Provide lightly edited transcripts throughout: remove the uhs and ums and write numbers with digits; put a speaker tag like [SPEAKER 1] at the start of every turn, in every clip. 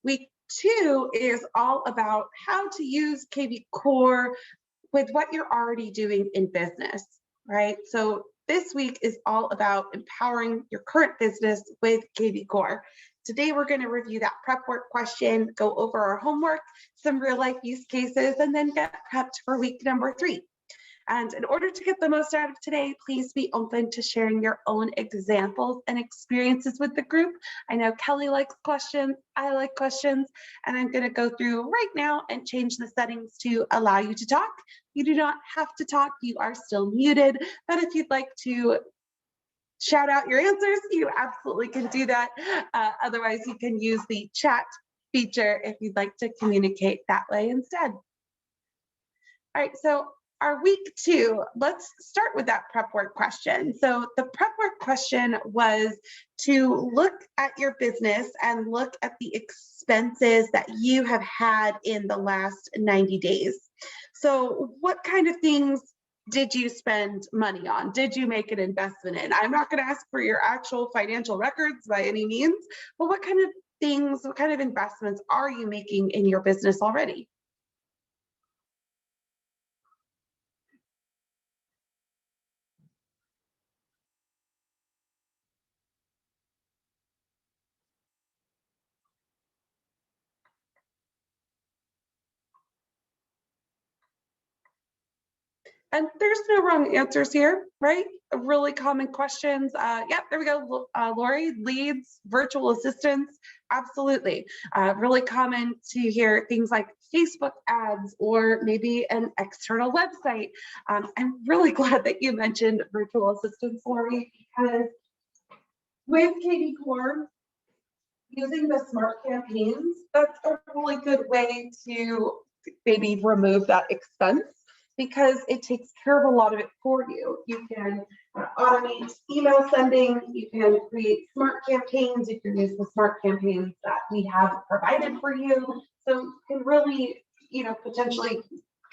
[SPEAKER 1] Week 2 is all about how to use KVCore with what you're already doing in business, right? So this week is all about empowering your current business with KVCore. Today, we're going to review that prep work question, go over our homework, some real life use cases, and then get prepped for week number 3. And in order to get the most out of today, please be open to sharing your own examples and experiences with the group. I know Kelly likes questions, I like questions, and I'm going to go through right now and change the settings to allow you to talk. You do not have to talk, you are still muted, but if you'd like to shout out your answers, you absolutely can do that. Otherwise, you can use the chat feature if you'd like to communicate that way instead. All right, so our week 2, let's start with that prep work question. So the prep work question was to look at your business and look at the expenses that you have had in the last 90 days. So what kind of things did you spend money on? Did you make an investment in? I'm not going to ask for your actual financial records by any means, but what kind of things, what kind of investments are you making in your business already? And there's no wrong answers here, right? Really common questions. Yeah, there we go. Lori, leads, virtual assistants, absolutely. Really common to hear things like Facebook ads or maybe an external website. I'm really glad that you mentioned virtual assistants, Lori, because with KVCore, using the smart campaigns, that's a really good way to maybe remove that expense, because it takes care of a lot of it for you. You can automate email sending, you can create smart campaigns, you can use the smart campaigns that we have provided for you. So you can really, potentially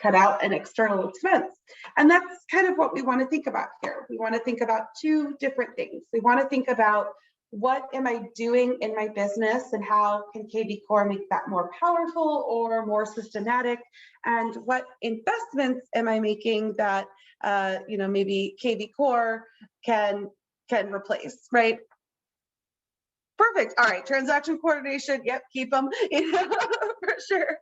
[SPEAKER 1] cut out an external expense. And that's kind of what we want to think about here. We want to think about 2 different things. We want to think about what am I doing in my business and how can KVCore make that more powerful or more systematic? And what investments am I making that, maybe KVCore can replace, right? Perfect. All right. Transaction coordination. Yep. Keep them for sure.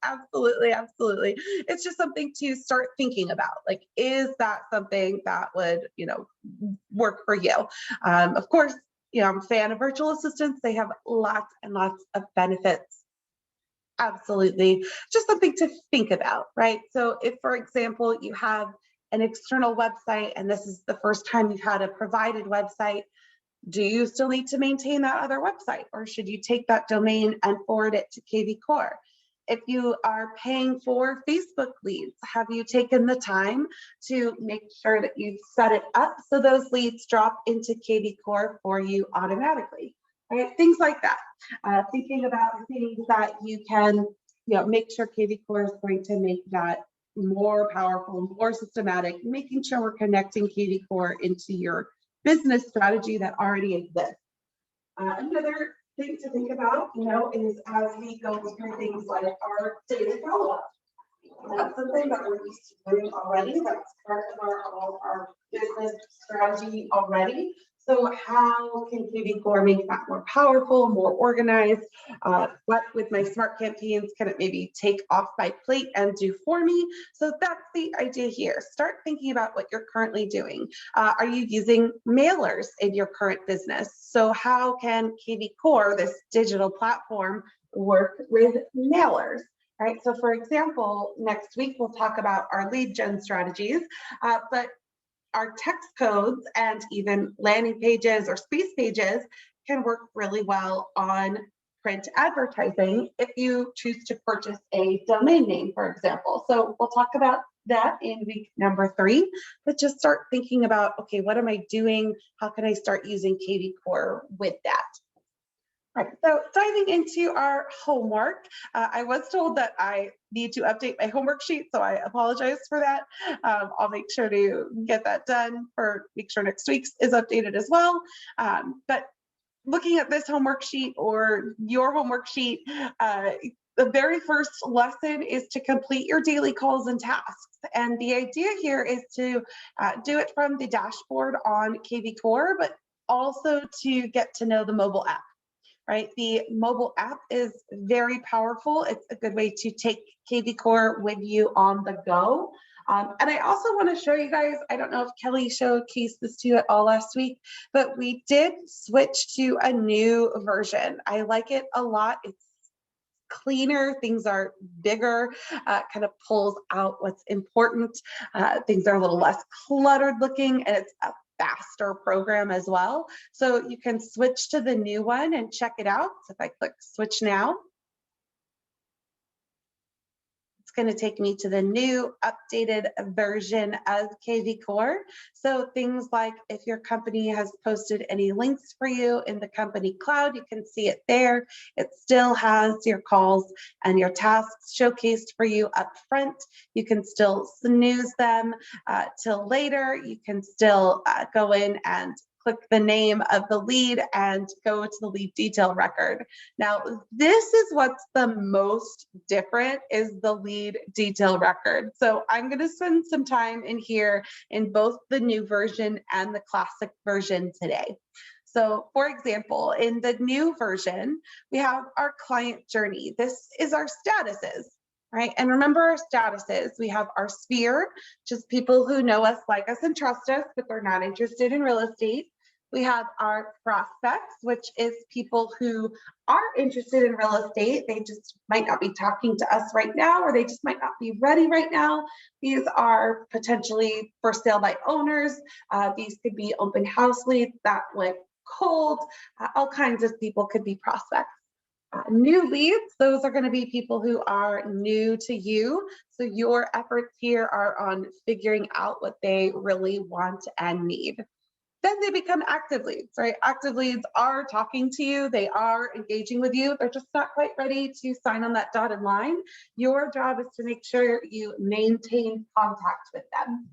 [SPEAKER 1] Absolutely. Absolutely. It's just something to start thinking about. Like, is that something that would, work for you? Of course, I'm a fan of virtual assistants. They have lots and lots of benefits. Absolutely. Just something to think about, right? So if, for example, you have an external website and this is the first time you've had a provided website, do you still need to maintain that other website, or should you take that domain and forward it to KVCore? If you are paying for Facebook leads, have you taken the time to make sure that you've set it up so those leads drop into KVCore for you automatically? Right? Things like that. Thinking about things that you can, make sure KVCore is going to make that more powerful, more systematic, making sure we're connecting KVCore into your business strategy that already exists. Another thing to think about, is as we go through things like our daily follow-up. That's something that we're used to doing already. That's part of our business strategy already. So how can KVCore make that more powerful, more organized? What with my smart campaigns can it maybe take off my plate and do for me? So that's the idea here. Start thinking about what you're currently doing. Are you using mailers in your current business? So how can KVCore, this digital platform, work with mailers? Right. So for example, next week we'll talk about our lead gen strategies, but our text codes and even landing pages or space pages can work really well on print advertising if you choose to purchase a domain name, for example. So we'll talk about that in week number 3, but just start thinking about, okay, what am I doing? How can I start using KVCore with that? All right, so diving into our homework, I was told that I need to update my homework sheet, so I apologize for that. I'll make sure to get that done, or make sure next week's is updated as well. But looking at this homework sheet or your homework sheet, the very first lesson is to complete your daily calls and tasks. And the idea here is to do it from the dashboard on KVCore, but also to get to know the mobile app. Right, the mobile app is very powerful. It's a good way to take KVCore with you on the go. And I also want to show you guys, I don't know if Kelly showcased this to you at all last week, but we did switch to a new version. I like it a lot. It's cleaner, things are bigger, kind of pulls out what's important. Things are a little less cluttered looking, and it's a faster program as well. So you can switch to the new one and check it out. So if I click switch now, it's going to take me to the new updated version of KVCore. So things like if your company has posted any links for you in the company cloud, you can see it there. It still has your calls and your tasks showcased for you up front. You can still snooze them till later. You can still go in and click the name of the lead and go to the lead detail record. Now, this is what's the most different is the lead detail record. So I'm going to spend some time in here in both the new version and the classic version today. So for example, in the new version, we have our client journey. This is our statuses. Right. And remember our statuses. We have our sphere, just people who know us, like us, and trust us, but they're not interested in real estate. We have our prospects, which is people who are interested in real estate. They just might not be talking to us right now, or they just might not be ready right now. These are potentially for sale by owners. These could be open house leads that went cold. All kinds of people could be prospects. New leads, those are going to be people who are new to you. So your efforts here are on figuring out what they really want and need. Then they become active leads, right? Active leads are talking to you. They are engaging with you. They're just not quite ready to sign on that dotted line. Your job is to make sure you maintain contact with them.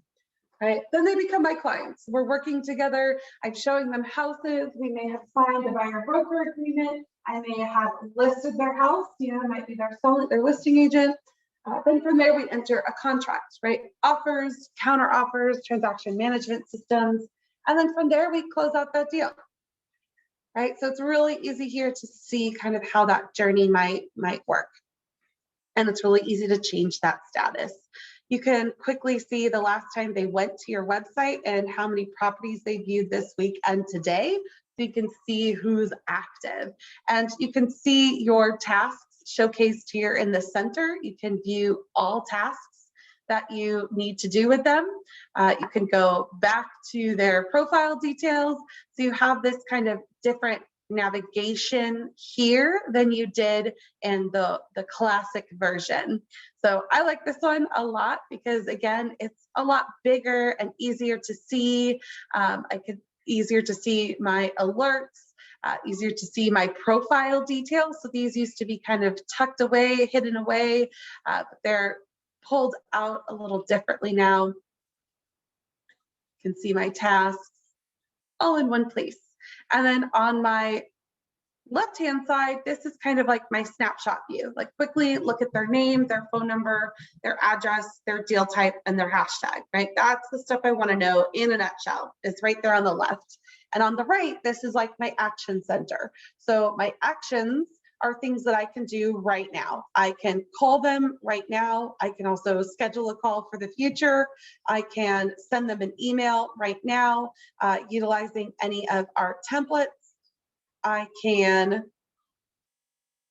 [SPEAKER 1] Right? Then they become my clients. We're working together. I'm showing them houses. We may have signed a buyer broker agreement. I may have listed their house. You know, it might be their listing agent. Then from there, we enter a contract, right? Offers, counter offers, transaction management systems. And then from there, we close out that deal. Right? So it's really easy here to see kind of how that journey might work. And it's really easy to change that status. You can quickly see the last time they went to your website and how many properties they viewed this week and today. So you can see who's active. And you can see your tasks showcased here in the center. You can view all tasks that you need to do with them. You can go back to their profile details. So you have this kind of different navigation here than you did in the classic version. So I like this one a lot because, again, it's a lot bigger and easier to see. Easier to see my alerts, easier to see my profile details. So these used to be kind of tucked away, hidden away, but they're pulled out a little differently now. You can see my tasks all in one place. And then on my left-hand side, this is kind of like my snapshot view. Like quickly look at their name, their phone number, their address, their deal type, and their hashtag, right? That's the stuff I want to know in a nutshell. It's right there on the left. And on the right, this is like my action center. So my actions are things that I can do right now. I can call them right now. I can also schedule a call for the future. I can send them an email right now, utilizing any of our templates. I can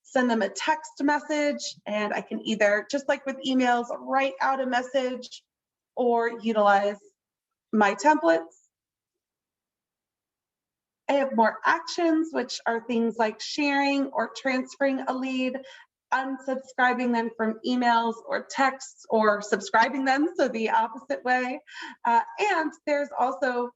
[SPEAKER 1] send them a text message, and I can either, just like with emails, write out a message or utilize my templates. I have more actions, which are things like sharing or transferring a lead, unsubscribing them from emails or texts, or subscribing them, so the opposite way. And there's also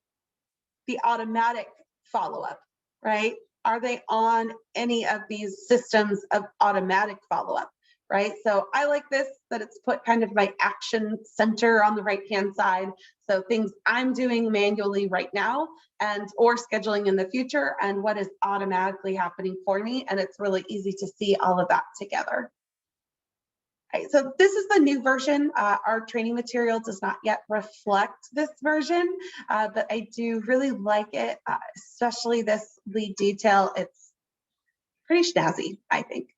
[SPEAKER 1] the automatic follow-up, right? Are they on any of these systems of automatic follow-up, right? So I like this, that it's put kind of my action center on the right-hand side. So things I'm doing manually right now and or scheduling in the future and what is automatically happening for me. And it's really easy to see all of that together. Right, so this is the new version. Our training material does not yet reflect this version, but I do really like it, especially this lead detail. It's pretty snazzy, I think.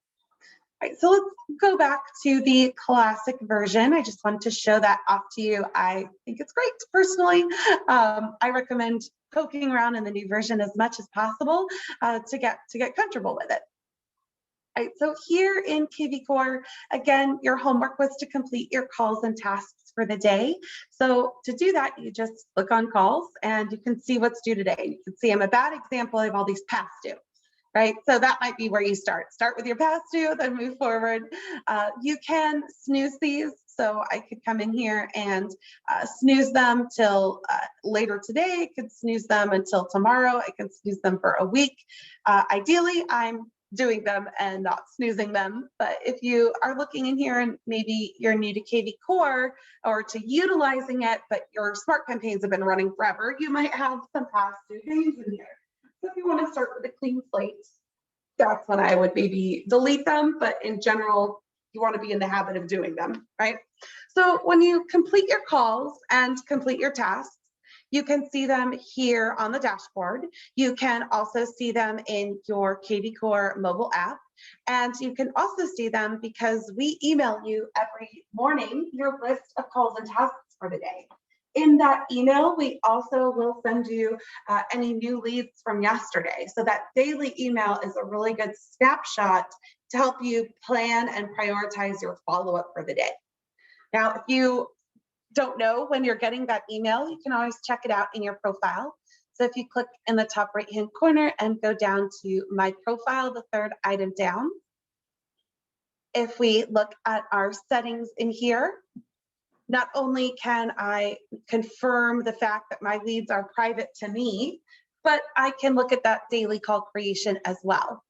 [SPEAKER 1] All right, so let's go back to the classic version. I just wanted to show that off to you. I think it's great personally. I recommend poking around in the new version as much as possible to get comfortable with it. All right, so here in KVCore, again, your homework was to complete your calls and tasks for the day. So to do that, you just click on calls and you can see what's due today. You can see I'm a bad example. I have all these past due, right? So that might be where you start. Start with your past due, then move forward. You can snooze these. So I could come in here and snooze them till later today. I could snooze them until tomorrow. I can snooze them for a week. Ideally, I'm doing them and not snoozing them. But if you are looking in here and maybe you're new to KVCore or to utilizing it, but your smart campaigns have been running forever, you might have some past due days in here. So if you want to start with a clean slate, that's when I would maybe delete them. But in general, you want to be in the habit of doing them, right? So when you complete your calls and complete your tasks, you can see them here on the dashboard. You can also see them in your KVCore mobile app. And you can also see them because we email you every morning your list of calls and tasks for the day. In that email, we also will send you any new leads from yesterday. So that daily email is a really good snapshot to help you plan and prioritize your follow-up for the day. Now, if you don't know when you're getting that email, you can always check it out in your profile. So if you click in the top right-hand corner and go down to my profile, the third item down, if we look at our settings in here, not only can I confirm the fact that my leads are private to me, but I can look at that daily call creation as well.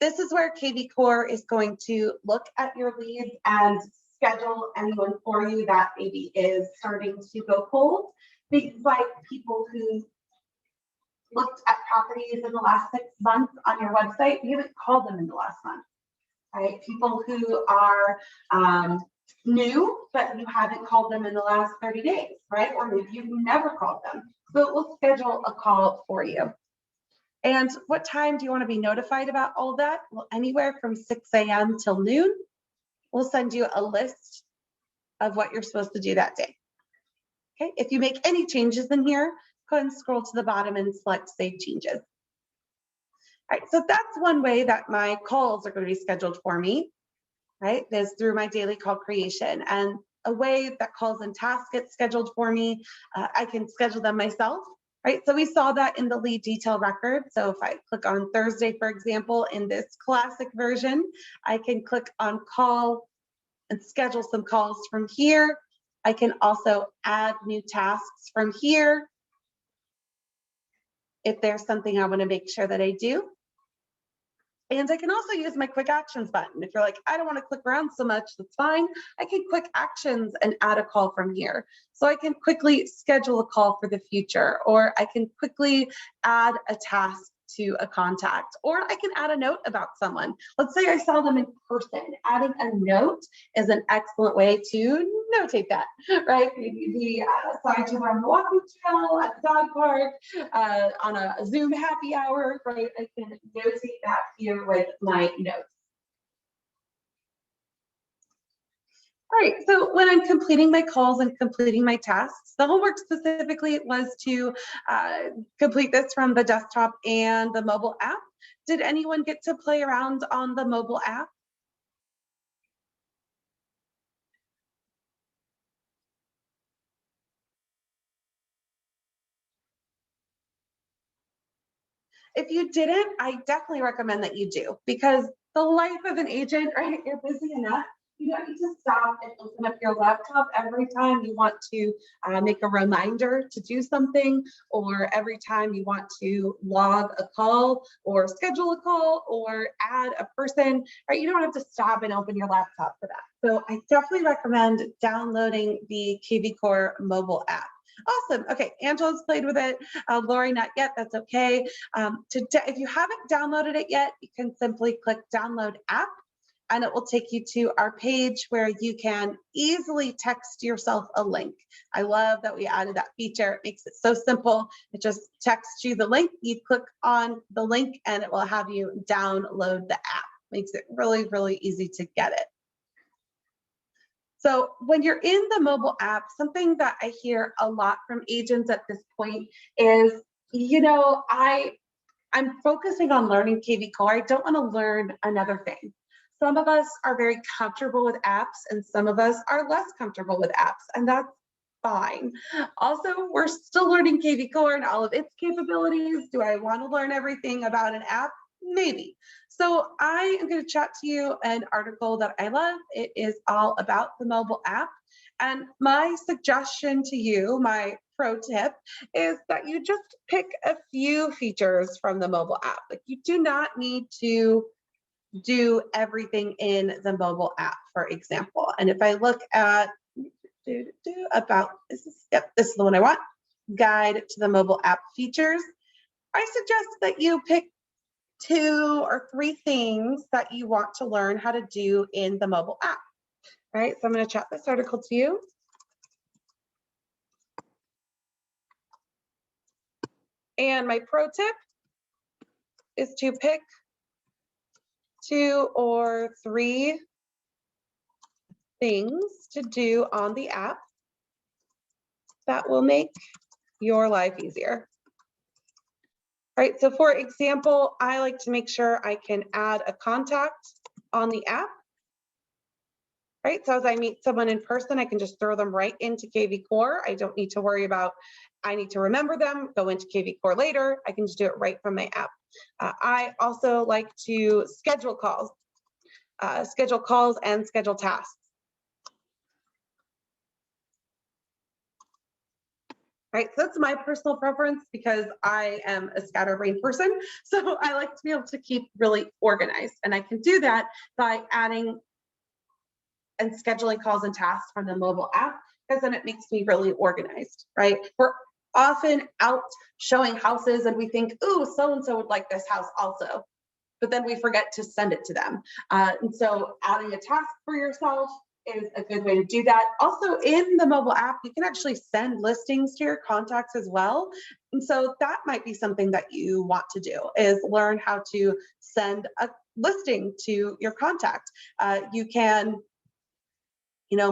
[SPEAKER 1] This is where KVCore is going to look at your leads and schedule anyone for you that maybe is starting to go cold. Things like people who looked at properties in the last 6 months on your website, you haven't called them in the last month, right? People who are new, but you haven't called them in the last 30 days, right? Or maybe you've never called them. So it will schedule a call for you. And what time do you want to be notified about all that? Well, anywhere from 6 a.m. till noon, we'll send you a list of what you're supposed to do that day. Okay, if you make any changes in here, go ahead and scroll to the bottom and select Save Changes. All right, so that's one way that my calls are going to be scheduled for me, right? Is through my daily call creation. And a way that calls and tasks get scheduled for me, I can schedule them myself, right? So we saw that in the lead detail record. So if I click on Thursday, for example, in this classic version, I can click on call and schedule some calls from here. I can also add new tasks from here if there's something I want to make sure that I do. And I can also use my quick actions button. If you're like, I don't want to click around so much, that's fine. I can quick actions and add a call from here. So I can quickly schedule a call for the future, or I can quickly add a task to a contact, or I can add a note about someone. Let's say I saw them in person. Adding a note is an excellent way to notate that, right? Maybe assigned to run the walking trail, at the dog park, on a Zoom happy hour, right? I can notate that here with my notes. All right, so when I'm completing my calls and completing my tasks, the homework specifically was to complete this from the desktop and the mobile app. Did anyone get to play around on the mobile app? If you didn't, I definitely recommend that you do, because the life of an agent, right? You're busy enough. You don't need to stop and open up your laptop every time you want to make a reminder to do something, or every time you want to log a call or schedule a call or add a person, right? You don't have to stop and open your laptop for that. So I definitely recommend downloading the KVCore mobile app. Awesome. Okay, Angela's played with it. Lori, not yet. That's okay. If you haven't downloaded it yet, you can simply click download app, and it will take you to our page where you can easily text yourself a link. I love that we added that feature. It makes it so simple. It just texts you the link. You click on the link and it will have you download the app. Makes it really, really easy to get it. So when you're in the mobile app, something that I hear a lot from agents at this point is, I'm focusing on learning KVCore. I don't want to learn another thing. Some of us are very comfortable with apps and some of us are less comfortable with apps, and that's fine. Also, we're still learning KVCore and all of its capabilities. Do I want to learn everything about an app? Maybe. So I am going to chat to you an article that I love. It is all about the mobile app. And my suggestion to you, my pro tip, is that you just pick a few features from the mobile app. Like, you do not need to do everything in the mobile app, for example. And if I look at about this is the one I want, guide to the mobile app features, I suggest that you pick 2 or 3 things that you want to learn how to do in the mobile app. All right, so I'm going to chat this article to you. And my pro tip is to pick 2 or 3 things to do on the app that will make your life easier. All right, so for example, I like to make sure I can add a contact on the app. Right, so as I meet someone in person, I can just throw them right into KVCore. I don't need to worry about, I need to remember them, go into KVCore later. I can just do it right from my app. I also like to schedule calls and schedule tasks. Right, so that's my personal preference because I am a scatterbrained person. So I like to be able to keep really organized, and I can do that by adding and scheduling calls and tasks from the mobile app, because then it makes me really organized, right? We're often out showing houses and we think, ooh, so-and-so would like this house also, but then we forget to send it to them. And so adding a task for yourself is a good way to do that. Also, in the mobile app, you can actually send listings to your contacts as well. And so that might be something that you want to do, is learn how to send a listing to your contact. You can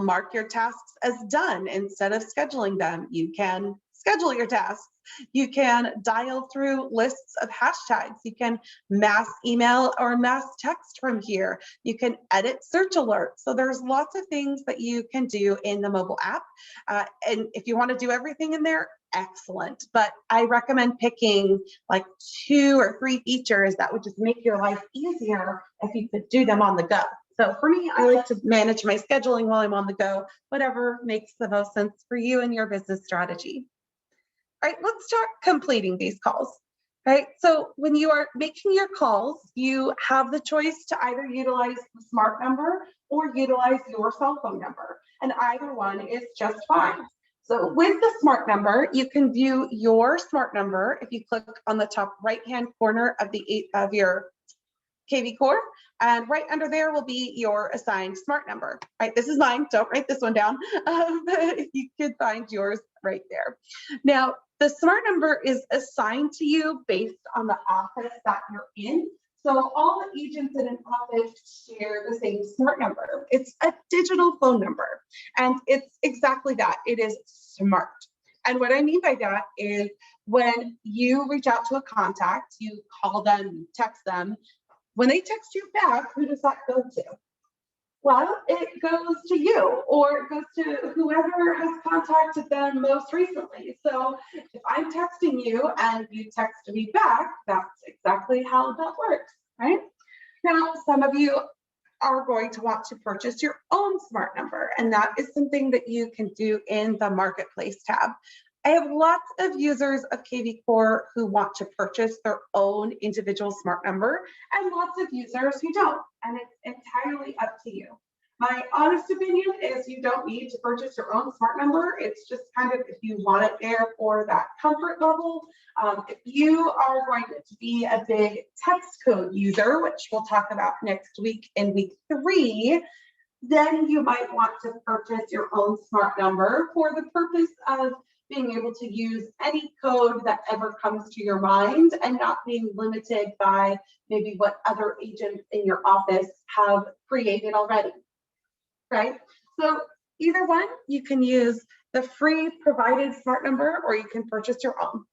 [SPEAKER 1] mark your tasks as done instead of scheduling them. You can schedule your tasks. You can dial through lists of hashtags. You can mass email or mass text from here. You can edit search alerts. So there's lots of things that you can do in the mobile app. And if you want to do everything in there, excellent. But I recommend picking like 2 or 3 features that would just make your life easier if you could do them on the go. So for me, I like to manage my scheduling while I'm on the go, whatever makes the most sense for you and your business strategy. All right, let's start completing these calls. Right, so when you are making your calls, you have the choice to either utilize the smart number or utilize your cell phone number, and either one is just fine. So with the smart number, you can view your smart number if you click on the top right-hand corner of your KVCore, and right under there will be your assigned smart number. Right, this is mine, don't write this one down, but you can find yours right there. Now, the smart number is assigned to you based on the office that you're in. So all the agents in an office share the same smart number. It's a digital phone number, and it's exactly that. It is smart. And what I mean by that is when you reach out to a contact, you call them, you text them. When they text you back, who does that go to? Well, it goes to you, or it goes to whoever has contacted them most recently. So if I'm texting you and you text me back, that's exactly how that works, right? Now, some of you are going to want to purchase your own smart number, and that is something that you can do in the Marketplace tab. I have lots of users of KVCore who want to purchase their own individual smart number, and lots of users who don't, and it's entirely up to you. My honest opinion is you don't need to purchase your own smart number. It's just kind of if you want it there for that comfort level. If you are going to be a big text code user, which we'll talk about next week in week 3, then you might want to purchase your own smart number for the purpose of being able to use any code that ever comes to your mind and not being limited by maybe what other agents in your office have created already. Right? So either one, you can use the free provided smart number or you can purchase your own.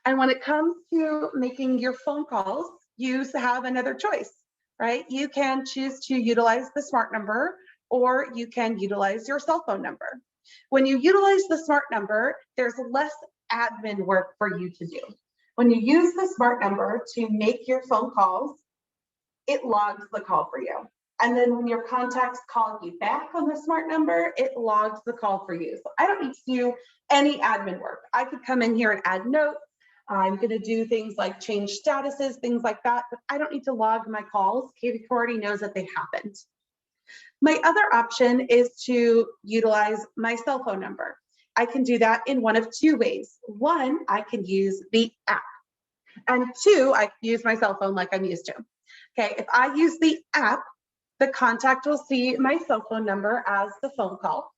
[SPEAKER 1] And when it comes to making your phone calls, you have another choice, right? You can choose to utilize the smart number or you can utilize your cell phone number. When you utilize the smart number, there's less admin work for you to do. When you use the smart number to make your phone calls, it logs the call for you. And then when your contacts call you back on the smart number, it logs the call for you. So I don't need to do any admin work. I could come in here and add notes. I'm going to do things like change statuses, things like that, but I don't need to log my calls. KVCore already knows that they happened. My other option is to utilize my cell phone number. I can do that in one of 2 ways. One, I can use the app. And 2, I can use my cell phone like I'm used to. Okay, if I use the app, the contact will see my cell phone number as the phone call,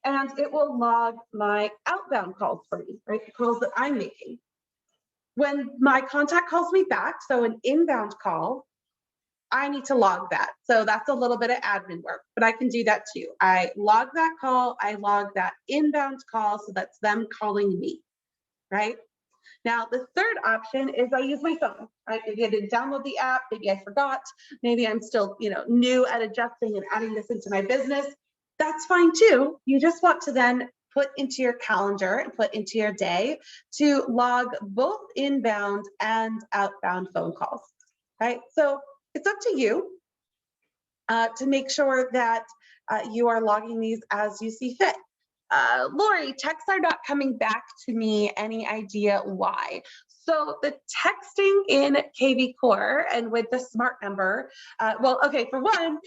[SPEAKER 1] and it will log my outbound calls for me, right? The calls that I'm making. When my contact calls me back, so an inbound call, I need to log that. So that's a little bit of admin work, but I can do that too. I log that call, I log that inbound call, so that's them calling me, right? Now, the third option is I use my phone, right? Maybe I didn't download the app, maybe I forgot, maybe I'm still, new at adjusting and adding this into my business. That's fine too. You just want to then put into your calendar and put into your day to log both inbound and outbound phone calls, right? So it's up to you to make sure that you are logging these as you see fit. Lori, texts are not coming back to me. Any idea why? So the texting in KVCore and with the smart number, for one,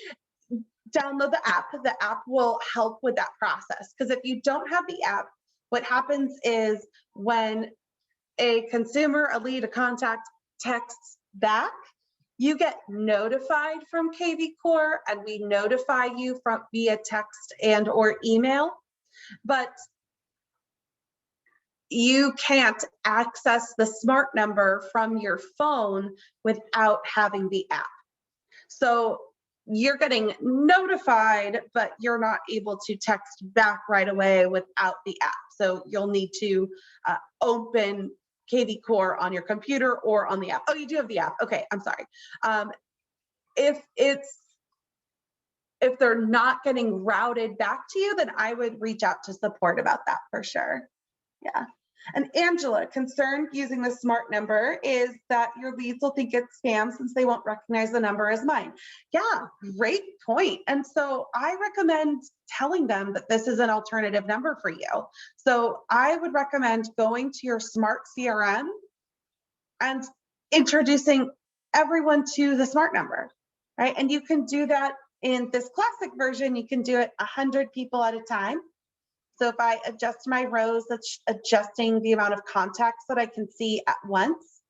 [SPEAKER 1] download the app. The app will help with that process, because if you don't have the app, what happens is when a consumer, a lead, a contact texts back, you get notified from KVCore and we notify you via text and or email. But you can't access the smart number from your phone without having the app. So you're getting notified, but you're not able to text back right away without the app. So you'll need to open KVCore on your computer or on the app. Oh, you do have the app. Okay, I'm sorry. If they're not getting routed back to you, then I would reach out to support about that for sure. Yeah. And Angela, concern using the smart number is that your leads will think it's spam since they won't recognize the number as mine. Yeah, great point. And so I recommend telling them that this is an alternative number for you. So I would recommend going to your smart CRM and introducing everyone to the smart number, right? And you can do that in this classic version. You can do it 100 people at a time. So if I adjust my rows, that's adjusting the amount of contacts that I can see at once.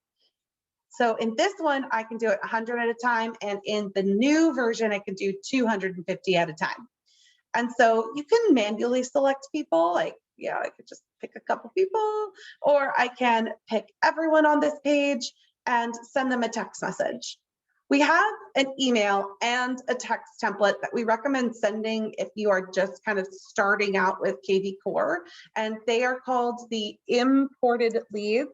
[SPEAKER 1] So in this one, I can do it 100 at a time. And in the new version, I can do 250 at a time. And so you can manually select people, like, I could just pick a couple people, or I can pick everyone on this page and send them a text message. We have an email and a text template that we recommend sending if you are just kind of starting out with KVCore, and they are called the imported leads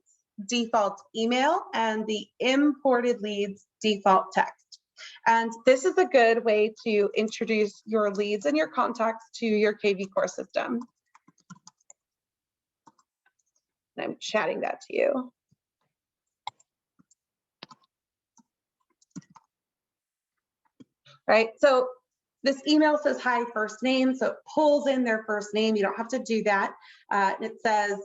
[SPEAKER 1] default email and the imported leads default text. And this is a good way to introduce your leads and your contacts to your KVCore system. And I'm chatting that to you. right? So this email says hi first name, so it pulls in their first name. You don't have to do that. And it says,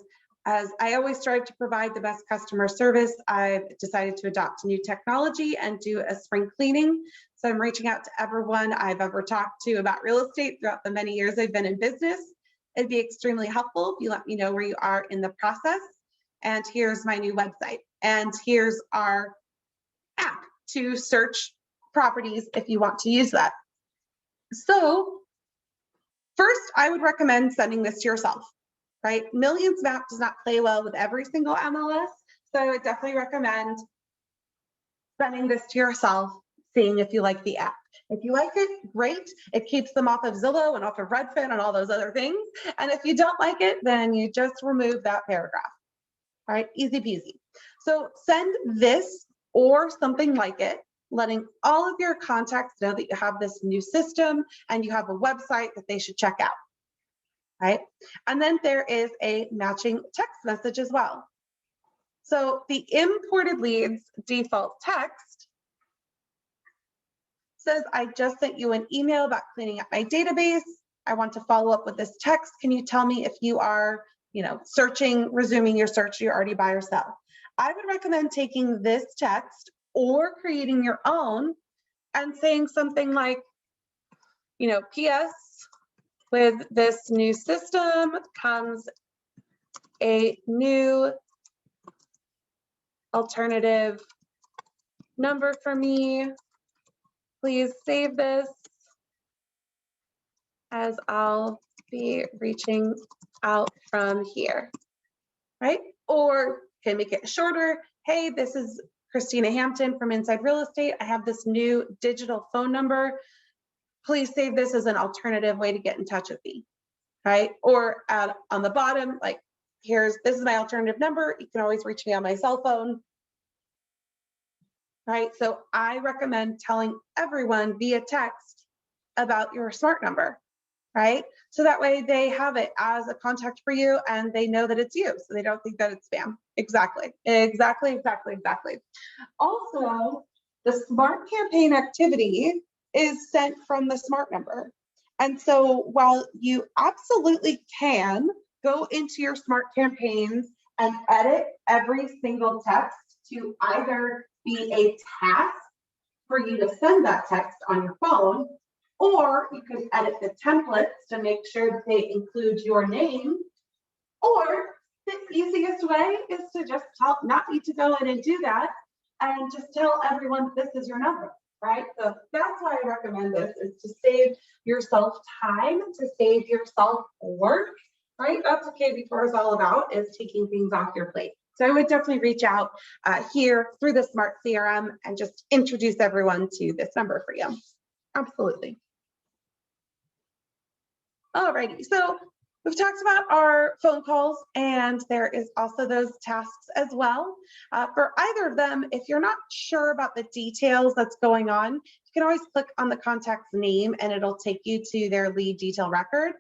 [SPEAKER 1] as I always strive to provide the best customer service, I've decided to adopt new technology and do a spring cleaning. So I'm reaching out to everyone I've ever talked to about real estate throughout the many years I've been in business. It'd be extremely helpful if you let me know where you are in the process. And here's my new website. And here's our app to search properties if you want to use that. So first, I would recommend sending this to yourself, right? Millions Map does not play well with every single MLS. So I would definitely recommend sending this to yourself, seeing if you like the app. If you like it, great. It keeps them off of Zillow and off of Redfin and all those other things. And if you don't like it, then you just remove that paragraph. All right, easy peasy. So send this or something like it, letting all of your contacts know that you have this new system and you have a website that they should check out, right? And then there is a matching text message as well. So the imported leads default text says, I just sent you an email about cleaning up my database. I want to follow up with this text. Can you tell me if you are, searching, resuming your search, you already buy or sell? I would recommend taking this text or creating your own and saying something like, PS, with this new system comes a new alternative number for me. Please save this as I'll be reaching out from here, right? Or can make it shorter. Hey, this is Christina Hampton from Inside Real Estate. I have this new digital phone number. Please save this as an alternative way to get in touch with me, right? Or on the bottom, like, this is my alternative number. You can always reach me on my cell phone, right? So I recommend telling everyone via text about your smart number, right? So that way they have it as a contact for you and they know that it's you, so they don't think that it's spam. Exactly. Also, the smart campaign activity is sent from the smart number. And so while you absolutely can go into your smart campaigns and edit every single text to either be a task for you to send that text on your phone, or you can edit the templates to make sure that they include your name, or the easiest way is to just not need to go in and do that and just tell everyone this is your number, right? So that's why I recommend this, is to save yourself time, to save yourself work, right? That's what KVCore is all about, is taking things off your plate. So I would definitely reach out here through the Smart CRM and just introduce everyone to this number for you. Absolutely. Alrighty, so we've talked about our phone calls, and there is also those tasks as well. For either of them, if you're not sure about the details that's going on, you can always click on the contact's name and it'll take you to their lead detail record.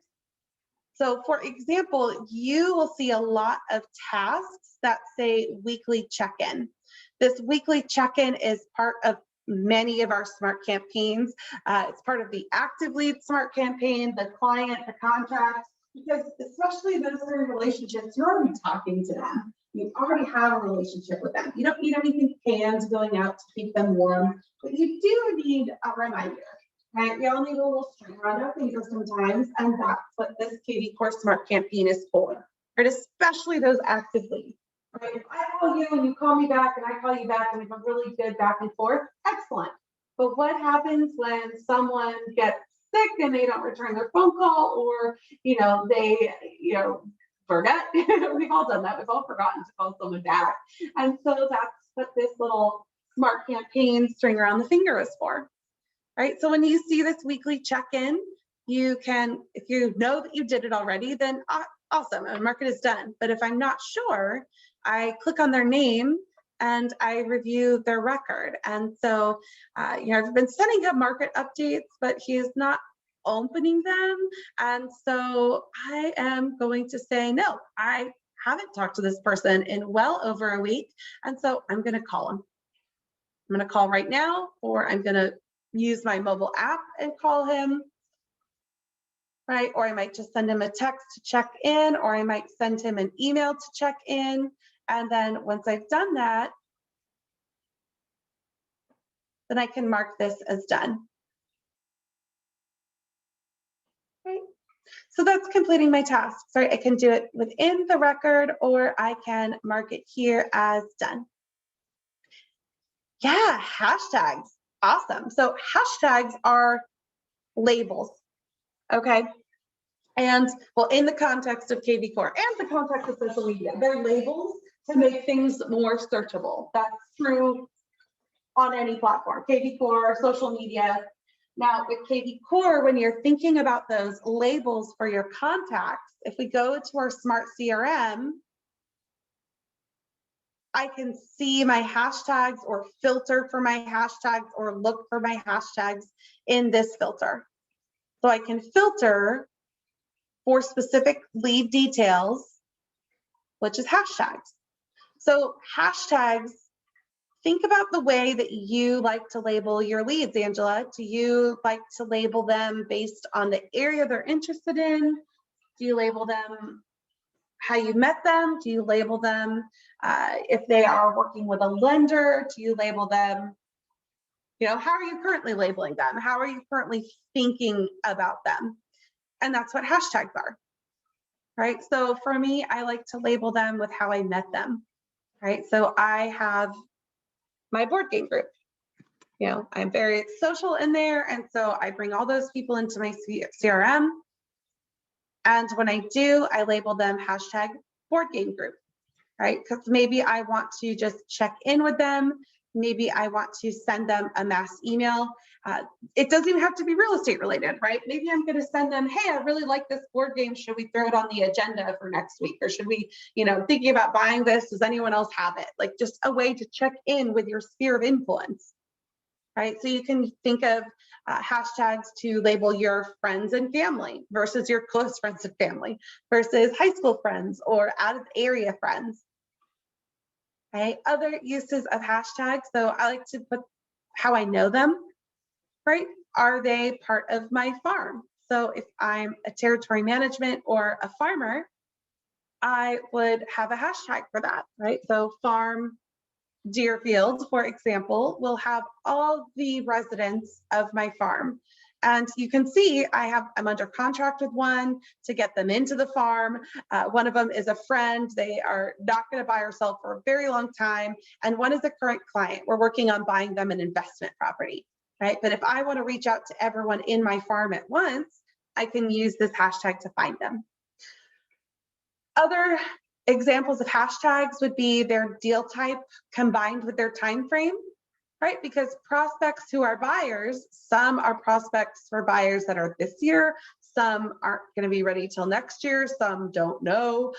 [SPEAKER 1] So for example, you will see a lot of tasks that say weekly check-in. This weekly check-in is part of many of our smart campaigns. It's part of the active lead smart campaign, the client, the contract, because especially those who are in relationships, you're already talking to them. You already have a relationship with them. You don't need anything canned going out to keep them warm, but you do need a reminder. Right? We all need a little string around our fingers sometimes, and that's what this KVCore Smart campaign is for, right? Especially those active leads. Right? If I call you and you call me back and I call you back and we have a really good back and forth, excellent. But what happens when someone gets sick and they don't return their phone call, or they forget? We've all done that. We've all forgotten to call someone back. And so that's what this little smart campaign string around the finger is for. Right, so when you see this weekly check-in, you can, if you know that you did it already, then awesome, and mark it as done. But if I'm not sure, I click on their name and I review their record. And so, I've been sending him market updates, but he is not opening them. And so I am going to say, no, I haven't talked to this person in well over a week. And so I'm going to call him. I'm going to call right now, or I'm going to use my mobile app and call him, right? Or I might just send him a text to check in, or I might send him an email to check in. And then once I've done that, then I can mark this as done. Right? So that's completing my tasks, right? I can do it within the record, or I can mark it here as done. Yeah, hashtags, awesome. So hashtags are labels, okay? And well, in the context of KVCore and the context of social media, they're labels to make things more searchable. That's true on any platform, KVCore, social media. Now with KVCore, when you're thinking about those labels for your contacts, if we go to our smart CRM, I can see my hashtags or filter for my hashtags or look for my hashtags in this filter. So I can filter for specific lead details, which is hashtags. So hashtags, think about the way that you like to label your leads, Angela. Do you like to label them based on the area they're interested in? Do you label them how you met them? Do you label them if they are working with a lender? Do you label them, how are you currently labeling them? How are you currently thinking about them? And that's what hashtags are, right? So for me, I like to label them with how I met them, right? So I have my board game group. I'm very social in there. And so I bring all those people into my CRM. And when I do, I label them hashtag board game group, right? Because maybe I want to just check in with them. Maybe I want to send them a mass email. It doesn't even have to be real estate related, right? Maybe I'm going to send them, hey, I really like this board game. Should we throw it on the agenda for next week? Or should we, thinking about buying this, does anyone else have it? Like just a way to check in with your sphere of influence, right? So you can think of hashtags to label your friends and family versus your close friends and family versus high school friends or out of area friends. Okay, other uses of hashtags. So I like to put how I know them, right? Are they part of my farm? So if I'm a territory management or a farmer, I would have a hashtag for that, right? So farm Deerfield, for example, will have all the residents of my farm. And you can see I'm under contract with one to get them into the farm. One of them is a friend. They are not going to buy or sell for a very long time. And one is a current client. We're working on buying them an investment property, right? But if I want to reach out to everyone in my farm at once, I can use this hashtag to find them. Other examples of hashtags would be their deal type combined with their time frame, right? Because prospects who are buyers, some are prospects for buyers that are this year, some aren't going to be ready till next year, some don't know.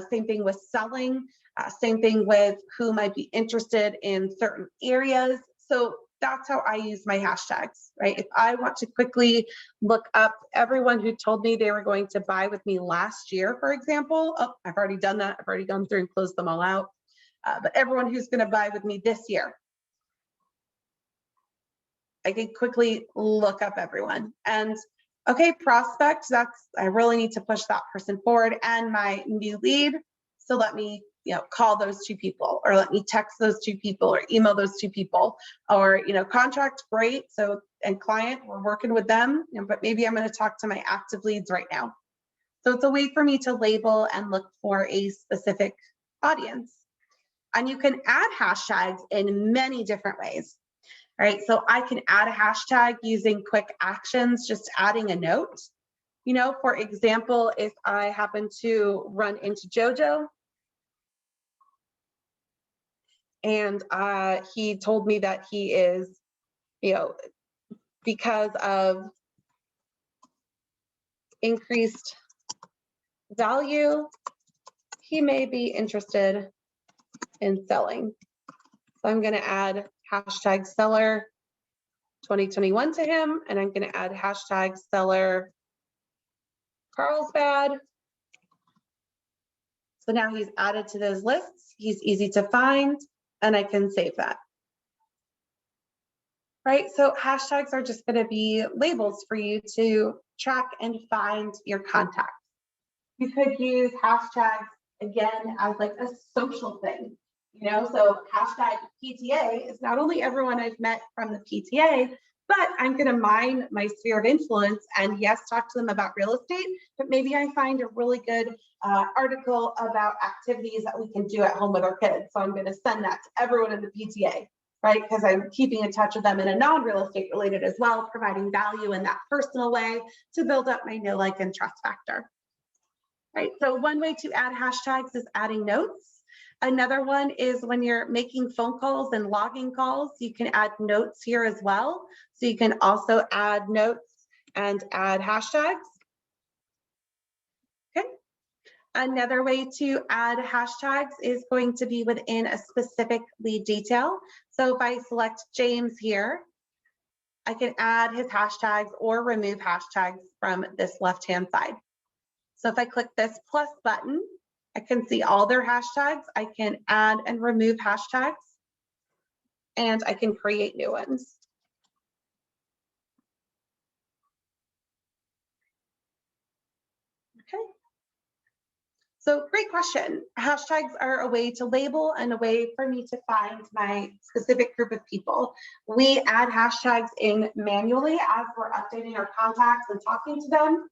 [SPEAKER 1] Same thing with selling, same thing with who might be interested in certain areas. So that's how I use my hashtags, right? If I want to quickly look up everyone who told me they were going to buy with me last year, for example, I've already done that. I've already gone through and closed them all out. But everyone who's going to buy with me this year, I can quickly look up everyone. And okay, prospect, I really need to push that person forward, and my new lead. So let me call those two people, or let me text those two people, or email those two people, or contract, great. So, and client, we're working with them, but maybe I'm going to talk to my active leads right now. So it's a way for me to label and look for a specific audience. And you can add hashtags in many different ways, right? So I can add a hashtag using quick actions, just adding a note. For example, if I happen to run into JoJo, and he told me that he is, because of increased value, he may be interested in selling. So I'm going to add hashtag seller 2021 to him, and I'm going to add hashtag seller Carlsbad. So now he's added to those lists. He's easy to find, and I can save that. right? So hashtags are just going to be labels for you to track and find your contacts. You could use hashtags again as like a social thing, you know, so hashtag PTA is not only everyone I've met from the PTA, but I'm going to mine my sphere of influence and yes, talk to them about real estate, but maybe I find a really good article about activities that we can do at home with our kids. So I'm going to send that to everyone in the PTA, right? Because I'm keeping in touch with them in a non-real estate related as well, providing value in that personal way to build up my know, like, and trust factor. Right, so one way to add hashtags is adding notes. Another one is when you're making phone calls and logging calls, you can add notes here as well. So you can also add notes and add hashtags. Okay. Another way to add hashtags is going to be within a specific lead detail. So if I select James here, I can add his hashtags or remove hashtags from this left-hand side. So if I click this plus button, I can see all their hashtags. I can add and remove hashtags, and I can create new ones. Okay. So great question. Hashtags are a way to label and a way for me to find my specific group of people. We add hashtags in manually as we're updating our contacts and talking to them.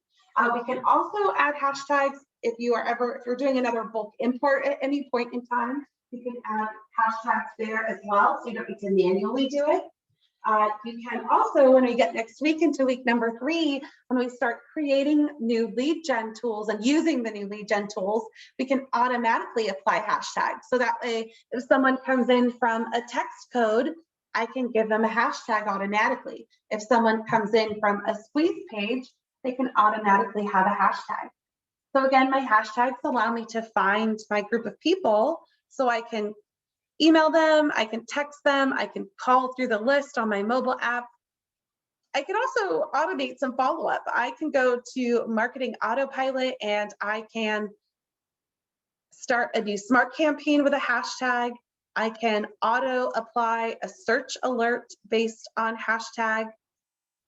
[SPEAKER 1] We can also add hashtags if you're doing another bulk import at any point in time. You can add hashtags there as well, so you don't need to manually do it. You can also, when we get next week into week number 3, when we start creating new lead gen tools and using the new lead gen tools, we can automatically apply hashtags. So that way, if someone comes in from a text code, I can give them a hashtag automatically. If someone comes in from a squeeze page, they can automatically have a hashtag. So again, my hashtags allow me to find my group of people so I can email them, I can text them, I can call through the list on my mobile app. I can also automate some follow-up. I can go to marketing autopilot and I can start a new smart campaign with a hashtag. I can auto apply a search alert based on hashtag.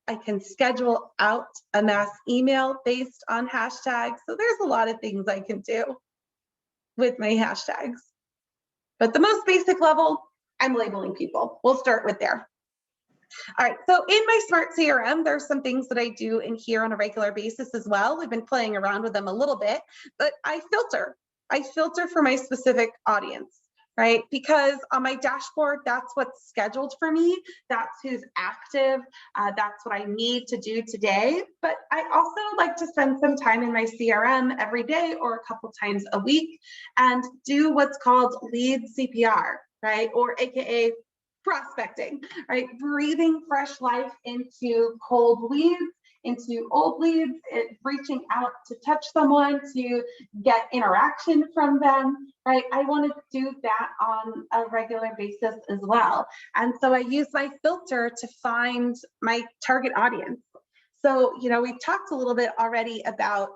[SPEAKER 1] I can schedule out a mass email based on hashtags. So there's a lot of things I can do with my hashtags. But the most basic level, I'm labeling people. We'll start with there. All right, so in my Smart CRM, there's some things that I do in here on a regular basis as well. We've been playing around with them a little bit, but I filter for my specific audience, right? Because on my dashboard, that's what's scheduled for me. That's who's active. That's what I need to do today. But I also like to spend some time in my CRM every day or a couple times a week and do what's called lead CPR, right? Or AKA prospecting, right? Breathing fresh life into cold leads, into old leads, reaching out to touch someone, to get interaction from them, right? I want to do that on a regular basis as well. And so I use my filter to find my target audience. So, you know, we talked a little bit already about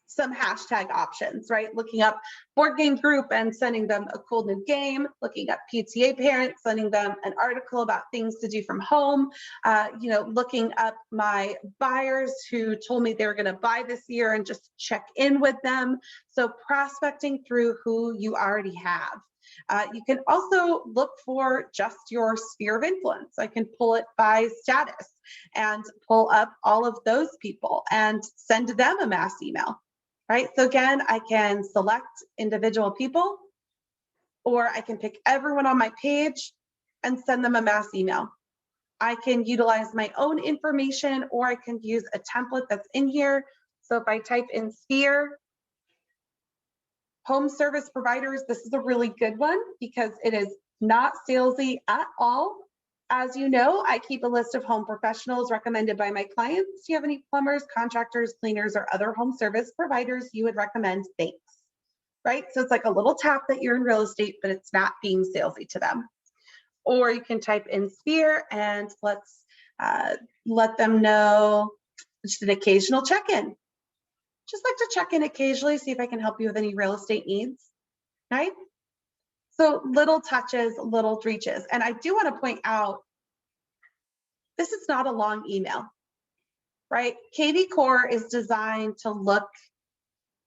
[SPEAKER 1] some hashtag options, right? Looking up board game group and sending them a cool new game, looking up PTA parents, sending them an article about things to do from home, you know, looking up my buyers who told me they were going to buy this year and just check in with them. So prospecting through who you already have. You can also look for just your sphere of influence. I can pull it by status and pull up all of those people and send them a mass email. Right, so again, I can select individual people, or I can pick everyone on my page and send them a mass email. I can utilize my own information, or I can use a template that's in here. So if I type in sphere, home service providers, this is a really good one because it is not salesy at all. As you know, I keep a list of home professionals recommended by my clients. Do you have any plumbers, contractors, cleaners, or other home service providers you would recommend? Thanks. Right? So it's like a little tap that you're in real estate, but it's not being salesy to them. Or you can type in sphere and let's let them know just an occasional check-in. Just like to check in occasionally, see if I can help you with any real estate needs, right? So little touches, little reaches. And I do want to point out this is not a long email, right? KVCore is designed to look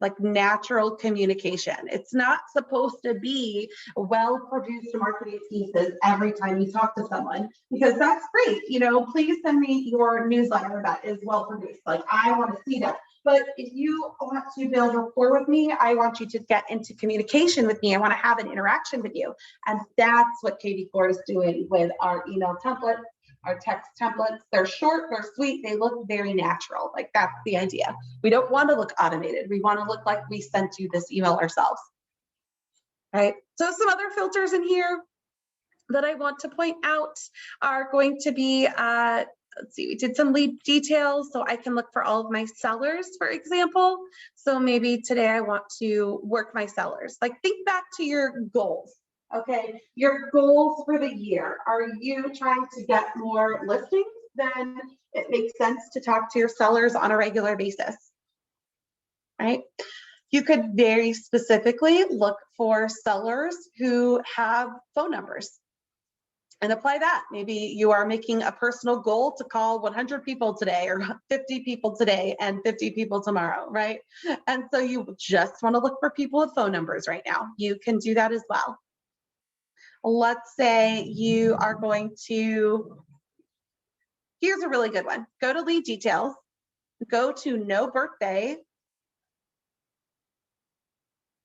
[SPEAKER 1] like natural communication. It's not supposed to be well-produced marketing pieces every time you talk to someone, because that's great. You know, please send me your newsletter that is well-produced. Like, I want to see that. But if you want to build rapport with me, I want you to get into communication with me. I want to have an interaction with you. And that's what KVCore is doing with our email templates, our text templates. They're short, they're sweet, they look very natural. Like, that's the idea. We don't want to look automated. We want to look like we sent you this email ourselves. Right? So some other filters in here that I want to point out are going to be, let's see, we did some lead details, so I can look for all of my sellers, for example. So maybe today I want to work my sellers. Like, think back to your goals. Okay, your goals for the year. Are you trying to get more listings? Then it makes sense to talk to your sellers on a regular basis, right? You could very specifically look for sellers who have phone numbers and apply that. Maybe you are making a personal goal to call 100 people today, or 50 people today and 50 people tomorrow, right? And so you just want to look for people with phone numbers right now. You can do that as well. Let's say you are going to, here's a really good one. Go to lead details, go to no birthday,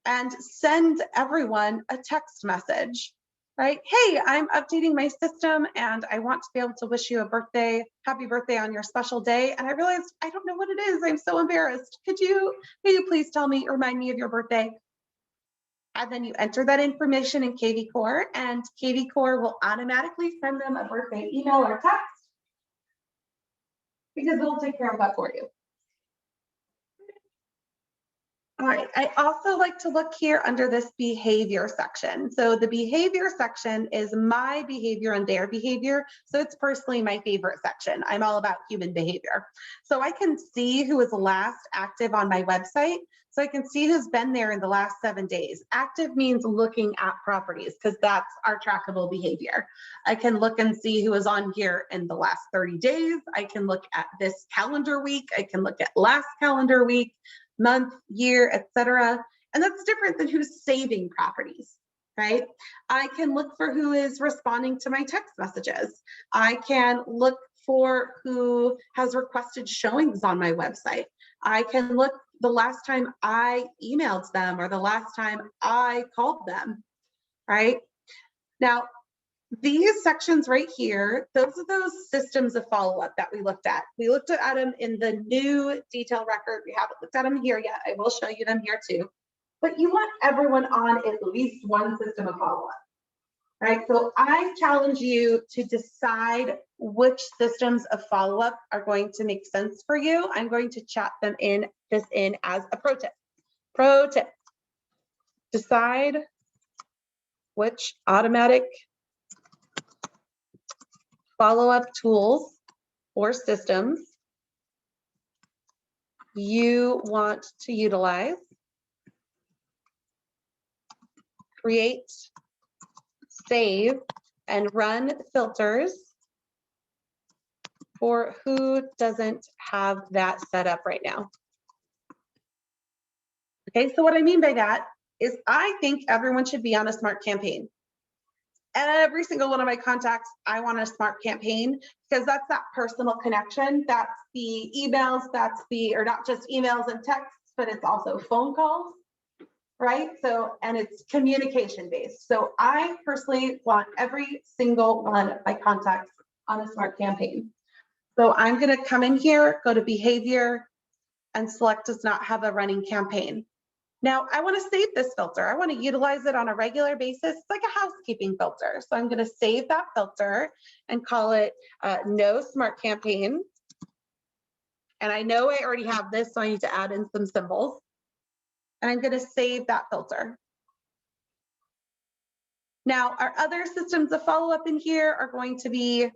[SPEAKER 1] and send everyone a text message, right? Hey, I'm updating my system and I want to be able to wish you a birthday, happy birthday on your special day. And I realized I don't know what it is. I'm so embarrassed. Could you please tell me, remind me of your birthday? And then you enter that information in KVCore, and KVCore will automatically send them a birthday email or text, because it'll take care of that for you. All right, I also like to look here under this behavior section. So the behavior section is my behavior and their behavior. So it's personally my favorite section. I'm all about human behavior. So I can see who was last active on my website. So I can see who's been there in the last 7 days. Active means looking at properties, because that's our trackable behavior. I can look and see who was on here in the last 30 days. I can look at this calendar week. I can look at last calendar week, month, year, etc. And that's different than who's saving properties, right? I can look for who is responding to my text messages. I can look for who has requested showings on my website. I can look the last time I emailed them or the last time I called them, right? Now, these sections right here, those are those systems of follow-up that we looked at. We looked at them in the new detail record. We haven't looked at them here yet. I will show you them here too. But you want everyone on at least one system of follow-up, right? So I challenge you to decide which systems of follow-up are going to make sense for you. I'm going to chat them in as a pro tip. Pro tip: decide which automatic follow-up tools or systems you want to utilize. Create, save, and run filters for who doesn't have that set up right now. Okay, so what I mean by that is I think everyone should be on a smart campaign. Every single one of my contacts, I want a smart campaign, because that's that personal connection. That's the emails, or not just emails and texts, but it's also phone calls, right? So, and it's communication based. So I personally want every single one of my contacts on a smart campaign. So I'm going to come in here, go to behavior, and select does not have a running campaign. Now I want to save this filter. I want to utilize it on a regular basis. It's like a housekeeping filter. So I'm going to save that filter and call it no smart campaign. And I know I already have this, so I need to add in some symbols. And I'm going to save that filter. Now our other systems of follow-up in here are going to be,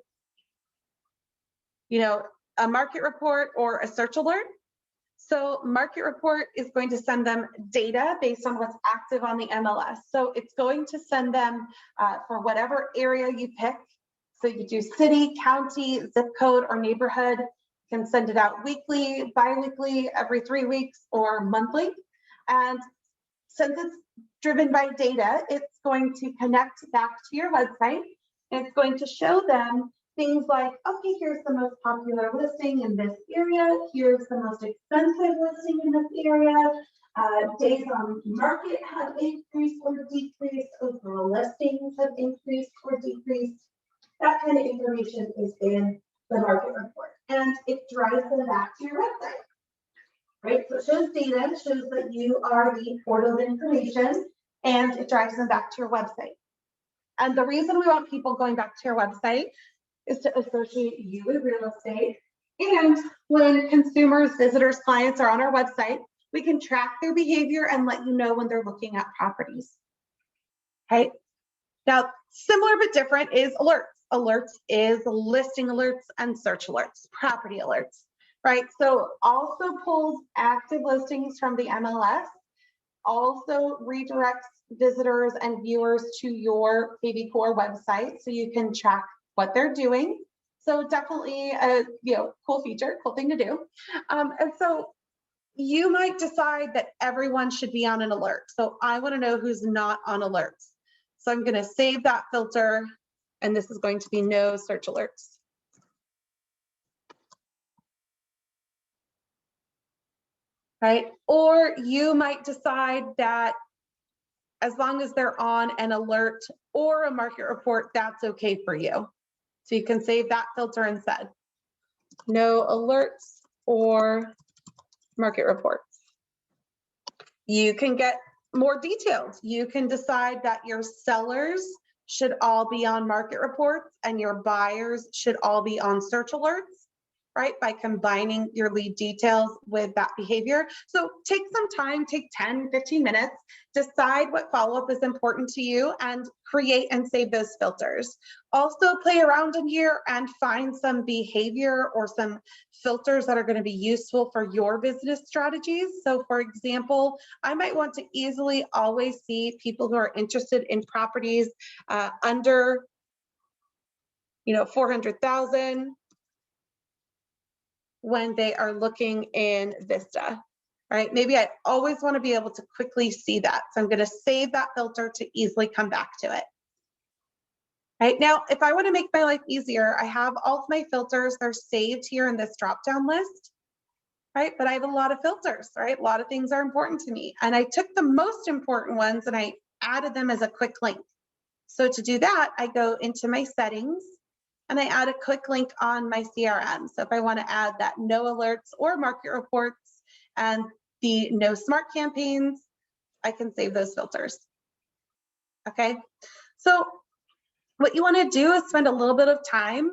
[SPEAKER 1] a market report or a search alert. So market report is going to send them data based on what's active on the MLS. So it's going to send them for whatever area you pick, So you do city, county, zip code, or neighborhood. You can send it out weekly, bi-weekly, every 3 weeks, or monthly. And since it's driven by data, it's going to connect back to your website. And it's going to show them things like, okay, here's the most popular listing in this area. Here's the most expensive listing in this area. Days on market have increased or decreased. Overall listings have increased or decreased. That kind of information is in the market report, and it drives them back to your website, right? So it shows data, it shows that you are the portal of information, and it drives them back to your website. And the reason we want people going back to your website is to associate you with real estate. And when consumers, visitors, clients are on our website, we can track their behavior and let you know when they're looking at properties. Okay. Now, similar but different is alerts. Alerts is listing alerts and search alerts, property alerts, right? So also pulls active listings from the MLS, also redirects visitors and viewers to your KVCore website so you can track what they're doing. So definitely a cool feature, cool thing to do. And so you might decide that everyone should be on an alert. So I want to know who's not on alerts. So I'm going to save that filter, and this is going to be no search alerts. Right? Or you might decide that as long as they're on an alert or a market report, that's okay for you. So you can save that filter instead. No alerts or market reports. You can get more detailed. You can decide that your sellers should all be on market reports and your buyers should all be on search alerts, right? By combining your lead details with that behavior. So take some time, take 10, 15 minutes, decide what follow-up is important to you and create and save those filters. Also play around in here and find some behavior or some filters that are going to be useful for your business strategies. So for example, I might want to easily always see people who are interested in properties under 400,000 when they are looking in Vista, right? Maybe I always want to be able to quickly see that. So I'm going to save that filter to easily come back to it. Right now, if I want to make my life easier, I have all of my filters. They're saved here in this drop-down list, right? But I have a lot of filters, right? A lot of things are important to me. And I took the most important ones and I added them as a quick link. So to do that, I go into my settings and I add a quick link on my CRM. So if I want to add that no alerts or market reports and the no smart campaigns, I can save those filters. Okay. So what you want to do is spend a little bit of time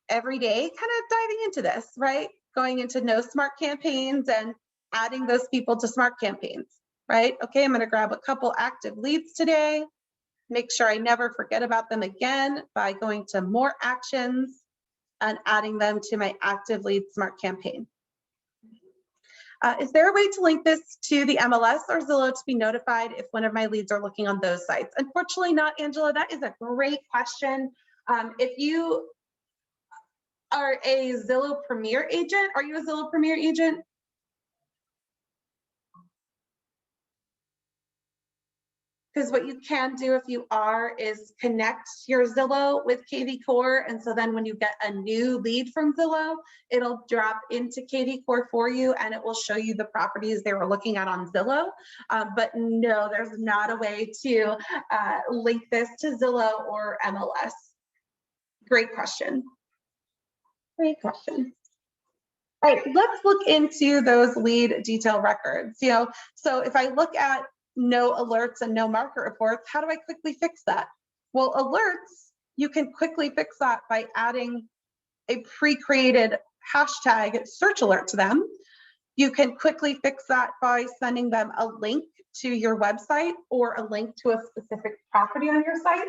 [SPEAKER 1] every day kind of diving into this, right? Going into no smart campaigns and adding those people to smart campaigns, right? Okay, I'm going to grab a couple active leads today. Make sure I never forget about them again by going to more actions and adding them to my active lead smart campaign. Is there a way to link this to the MLS or Zillow to be notified if one of my leads are looking on those sites? Unfortunately not, Angela. That is a great question. If you are a Zillow Premier agent, are you a Zillow Premier agent? Because what you can do if you are is connect your Zillow with KVCore. And so then when you get a new lead from Zillow, it'll drop into KVCore for you and it will show you the properties they were looking at on Zillow. But no, there's not a way to link this to Zillow or MLS. Great question. Great question. All right, let's look into those lead detail records. So if I look at no alerts and no market reports, how do I quickly fix that? Well, alerts, you can quickly fix that by adding a pre-created hashtag search alert to them. You can quickly fix that by sending them a link to your website or a link to a specific property on your site.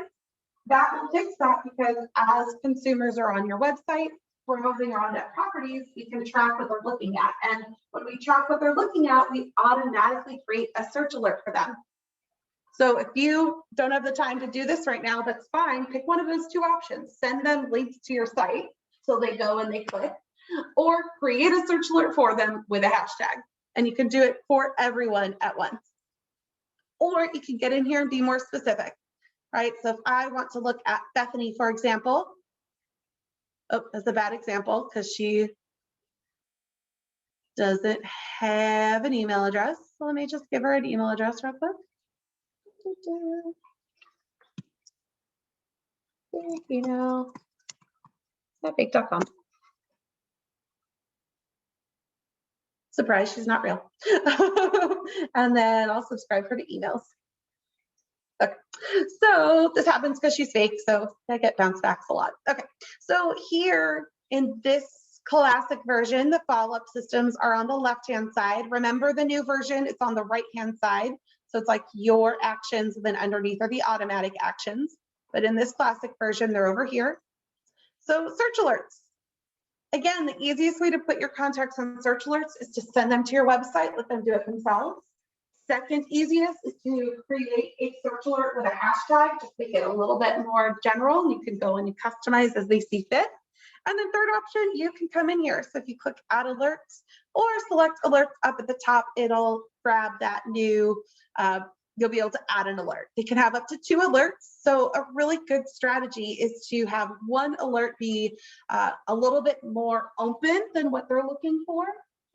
[SPEAKER 1] That will fix that because as consumers are on your website, browsing around at properties, we can track what they're looking at. And when we track what they're looking at, we automatically create a search alert for them. So if you don't have the time to do this right now, that's fine. Pick one of those two options. Send them links to your site so they go and they click, or create a search alert for them with a hashtag. And you can do it for everyone at once. Or you can get in here and be more specific, right? So if I want to look at Bethany, for example, oh, that's a bad example because she doesn't have an email address. So let me just give her an email address real quick. Email, snapbake.com. Surprise, she's not real. And then I'll subscribe her to emails. Okay, so this happens because she's fake, so I get bounce backs a lot. Okay, so here in this classic version, the follow-up systems are on the left-hand side. Remember the new version, it's on the right-hand side. So it's like your actions, and then underneath are the automatic actions. But in this classic version, they're over here. So search alerts. Again, the easiest way to put your contacts on search alerts is to send them to your website, let them do it themselves. Second easiest is to create a search alert with a hashtag, just make it a little bit more general. You can go and you customize as they see fit. And then third option, you can come in here. So if you click add alerts or select alerts up at the top, it'll grab that new, you'll be able to add an alert. They can have up to 2 alerts. So a really good strategy is to have one alert be a little bit more open than what they're looking for,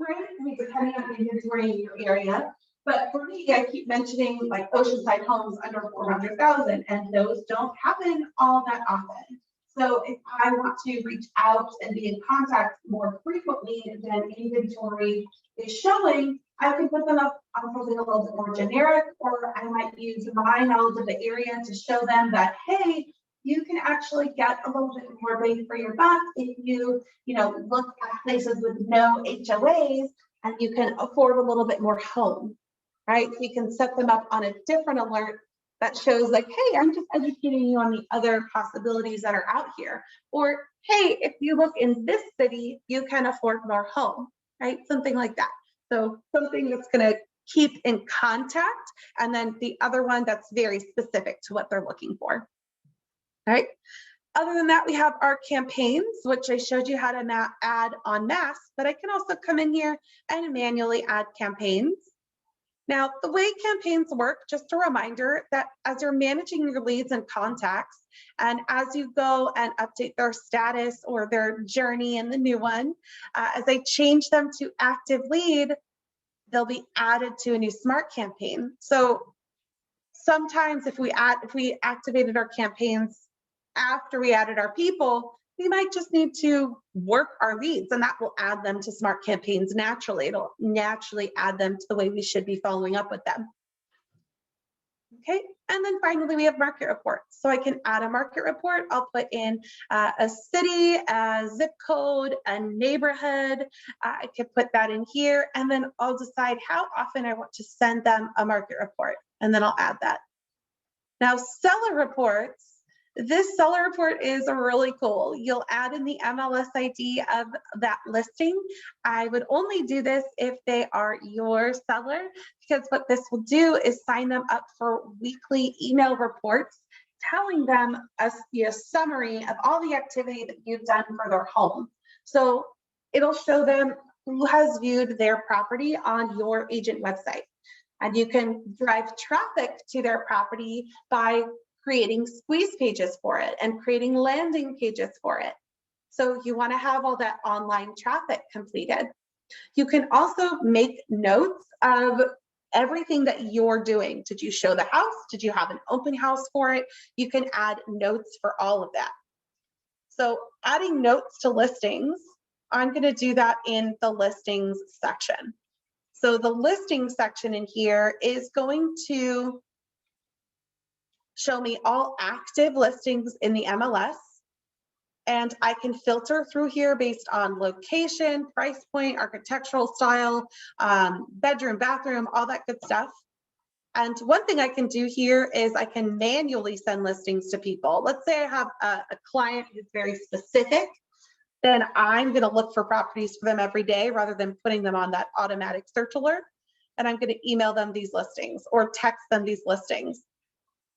[SPEAKER 1] right? I mean, depending on the inventory in your area. But for me, I keep mentioning like oceanside homes under 400,000, and those don't happen all that often. So if I want to reach out and be in contact more frequently than inventory is showing, I can put them up on something a little bit more generic, or I might use my knowledge of the area to show them that, hey, you can actually get a little bit more bang for your buck if you look at places with no HOAs and you can afford a little bit more home, right? So you can set them up on a different alert that shows like, hey, I'm just educating you on the other possibilities that are out here. Or, hey, if you look in this city, you can afford more home, right? Something like that. So something that's going to keep in contact, and then the other one that's very specific to what they're looking for. All right. Other than that, we have our campaigns, which I showed you how to add en masse, but I can also come in here and manually add campaigns. Now, the way campaigns work, just a reminder that as you're managing your leads and contacts, and as you go and update their status or their journey in the new one, as I change them to active lead, they'll be added to a new smart campaign. So sometimes if we activated our campaigns after we added our people, we might just need to work our leads, and that will add them to smart campaigns naturally. It'll naturally add them to the way we should be following up with them. Okay, and then finally we have market reports. So I can add a market report. I'll put in a city, a zip code, a neighborhood. I could put that in here, and then I'll decide how often I want to send them a market report, and then I'll add that. Now, seller reports. This seller report is really cool. You'll add in the MLS ID of that listing. I would only do this if they are your seller, because what this will do is sign them up for weekly email reports telling them a summary of all the activity that you've done for their home. So it'll show them who has viewed their property on your agent website. And you can drive traffic to their property by creating squeeze pages for it and creating landing pages for it. So you want to have all that online traffic completed. You can also make notes of everything that you're doing. Did you show the house? Did you have an open house for it? You can add notes for all of that. So adding notes to listings, I'm going to do that in the listings section. So the listing section in here is going to show me all active listings in the MLS. And I can filter through here based on location, price point, architectural style, bedroom, bathroom, all that good stuff. And one thing I can do here is I can manually send listings to people. Let's say I have a client who's very specific, then I'm going to look for properties for them every day rather than putting them on that automatic search alert. And I'm going to email them these listings or text them these listings.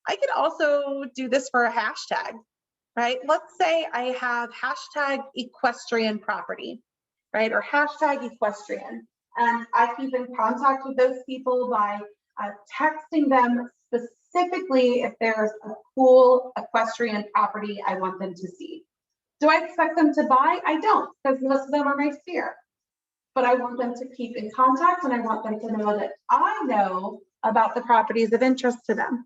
[SPEAKER 1] I could also do this for a hashtag, right? Let's say I have hashtag equestrian property, right? Or hashtag equestrian. And I keep in contact with those people by texting them specifically if there's a cool equestrian property I want them to see. Do I expect them to buy? I don't, because most of them are my sphere. But I want them to keep in contact, and I want them to know that I know about the properties of interest to them.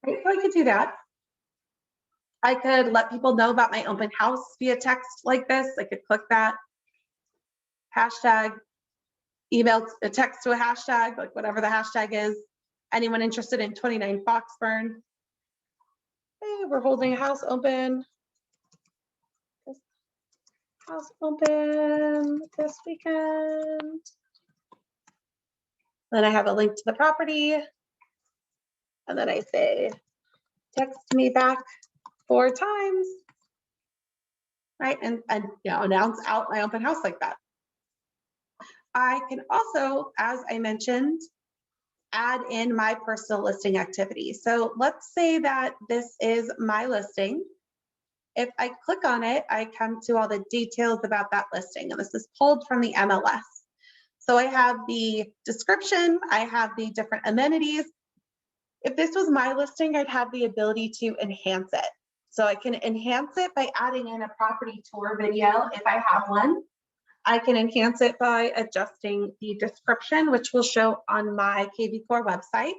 [SPEAKER 1] Right? So I could do that. I could let people know about my open house via text like this. I could click that hashtag, email a text to a hashtag, like whatever the hashtag is. Anyone interested in 29 Foxburn? Hey, we're holding a house open. House open this weekend. Then I have a link to the property. And then I say, text me back 4 times, right? And you know, announce out my open house like that. I can also, as I mentioned, add in my personal listing activity. So let's say that this is my listing. If I click on it, I come to all the details about that listing, and this is pulled from the MLS. So I have the description, I have the different amenities. If this was my listing, I'd have the ability to enhance it. So I can enhance it by adding in a property tour video if I have one. I can enhance it by adjusting the description, which will show on my KVCore website.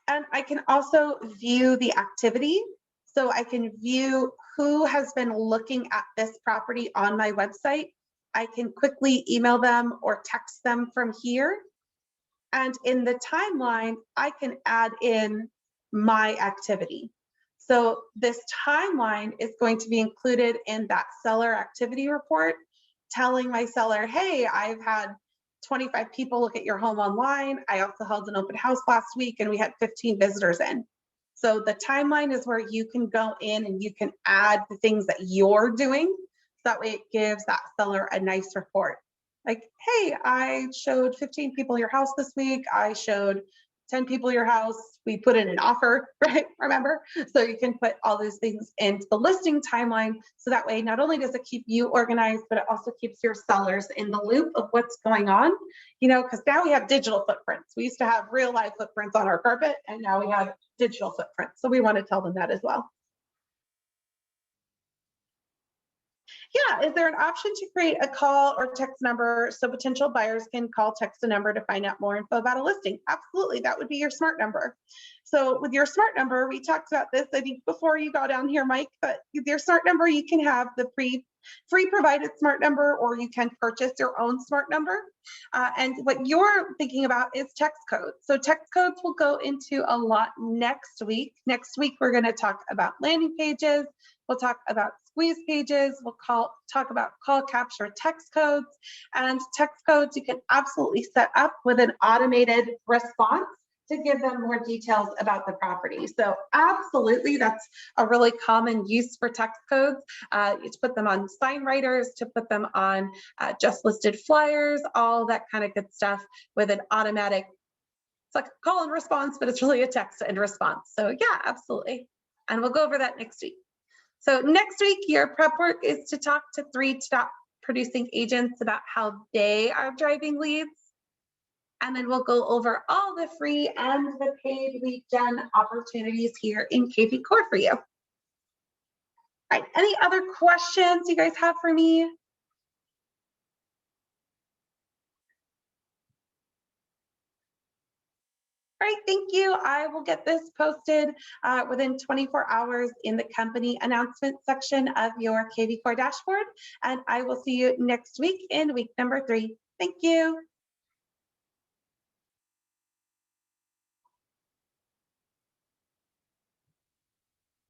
[SPEAKER 1] And I can also view the activity. So I can view who has been looking at this property on my website. I can quickly email them or text them from here. And in the timeline, I can add in my activity. So this timeline is going to be included in that seller activity report, telling my seller, hey, I've had 25 people look at your home online. I also held an open house last week and we had 15 visitors in. So the timeline is where you can go in and you can add the things that you're doing. So that way it gives that seller a nice report. Like, hey, I showed 15 people your house this week. I showed 10 people your house. We put in an offer, right? Remember? So you can put all those things into the listing timeline. So that way, not only does it keep you organized, but it also keeps your sellers in the loop of what's going on, you know, because now we have digital footprints. We used to have real life footprints on our carpet, and now we have digital footprints. So we want to tell them that as well. Yeah, is there an option to create a call or text number so potential buyers can call, text a number to find out more info about a listing? Absolutely, that would be your smart number. So with your smart number, we talked about this, I think, before you got down here, Mike, but with your smart number, you can have the free provided smart number, or you can purchase your own smart number. And what you're thinking about is text codes. So text codes will go into a lot next week. Next week, we're going to talk about landing pages. We'll talk about squeeze pages. We'll talk about call capture text codes. And text codes you can absolutely set up with an automated response to give them more details about the property. So absolutely, that's a really common use for text codes. To put them on sign writers, to put them on just listed flyers, all that kind of good stuff with an automatic, it's like a call and response, but it's really a text and response. So yeah, absolutely. And we'll go over that next week. So next week, your prep work is to talk to 3 top producing agents about how they are driving leads. And then we'll go over all the free and the paid lead gen opportunities here in KVCore for you. All right, any other questions you guys have for me? All right, thank you. I will get this posted within 24 hours in the company announcement section of your KVCore dashboard. And I will see you next week in week number 3. Thank you.